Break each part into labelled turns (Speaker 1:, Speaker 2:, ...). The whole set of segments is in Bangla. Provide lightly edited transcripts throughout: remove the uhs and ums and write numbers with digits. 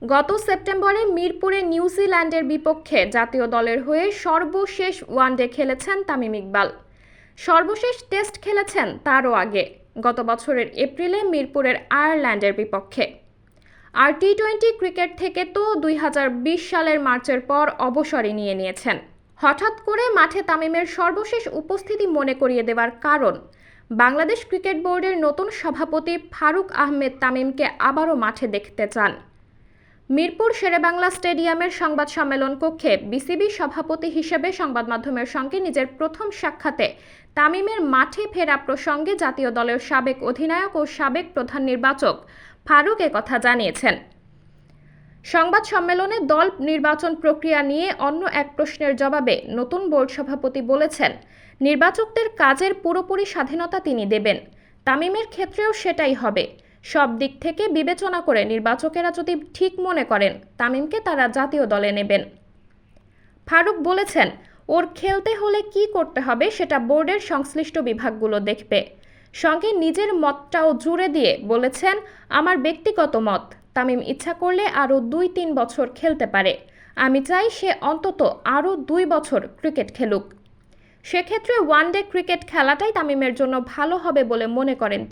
Speaker 1: গত সেপ্টেম্বরে মিরপুরে নিউজিল্যান্ডের বিপক্ষে জাতীয় দলের হয়ে সর্বশেষ ওয়ানডে খেলেছেন তামিম ইকবাল। সর্বশেষ টেস্ট খেলেছেন তারও আগে, গত বছরের এপ্রিলে মিরপুরের আয়ারল্যান্ডের বিপক্ষে। আর টি-20 ক্রিকেট থেকে তো 2020 সালের মার্চের পর অবসরই নিয়েছেন। হঠাৎ করে মাঠে তামিমের সর্বশেষ উপস্থিতি মনে করিয়ে দেওয়ার কারণ, বাংলাদেশ ক্রিকেট বোর্ডের নতুন সভাপতি ফারুক আহমেদ তামিমকে আবারও মাঠে দেখতে চান। মিরপুর শেরেবাংলা স্টেডিয়ামের সংবাদ সম্মেলন কক্ষে বিসিবি সভাপতি হিসেবে সংবাদ মাধ্যমের সঙ্গে নিজের প্রথম সাক্ষাতে তামিমের মাঠে ফেরা প্রসঙ্গে জাতীয় দলের সাবেক অধিনায়ক ও সাবেক প্রধান নির্বাচক ফারুক একথা জানিয়েছেন। সংবাদ সম্মেলনে দল নির্বাচন প্রক্রিয়া নিয়ে অন্য এক প্রশ্নের জবাবে নতুন বোর্ড সভাপতি বলেছেন, নির্বাচকদের কাজের পুরোপুরি স্বাধীনতা তিনি দেবেন। তামিমের ক্ষেত্রেও সেটাই হবে। সব দিক থেকে বিবেচনা করে নির্বাচকেরা যদি ঠিক মনে করেন তামিমকে তারা জাতীয় দলে নেবেন। ফারুক বলেছেন, ওর খেলতে হলে কি করতে হবে সেটা বোর্ডের সংশ্লিষ্ট বিভাগগুলো দেখবে। সঙ্গে নিজের মতটাও জুড়ে দিয়ে বলেছেন, আমার ব্যক্তিগত মত, তামিম ইচ্ছা করলে আরও 2-3 বছর খেলতে পারে। আমি চাই সে অন্তত আরও 2 বছর ক্রিকেট খেলুক। সেক্ষেত্রে ওয়ানডে ক্রিকেট খেলাটাই তামিমের জন্য ভালো হবে বলে মনে করেন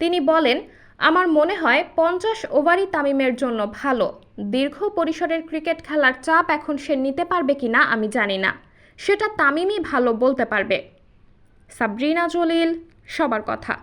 Speaker 1: তিনি বলেন, আমার মনে হয় 50 ওভারই তামিমের জন্য ভালো। দীর্ঘ পরিসরের ক্রিকেট খেলার চাপ এখন সে নিতে পারবে কিনা আমি জানি না, সেটা তামিমই ভালো বলতে পারবে। সাবরিনা জলিল, সবার কথা।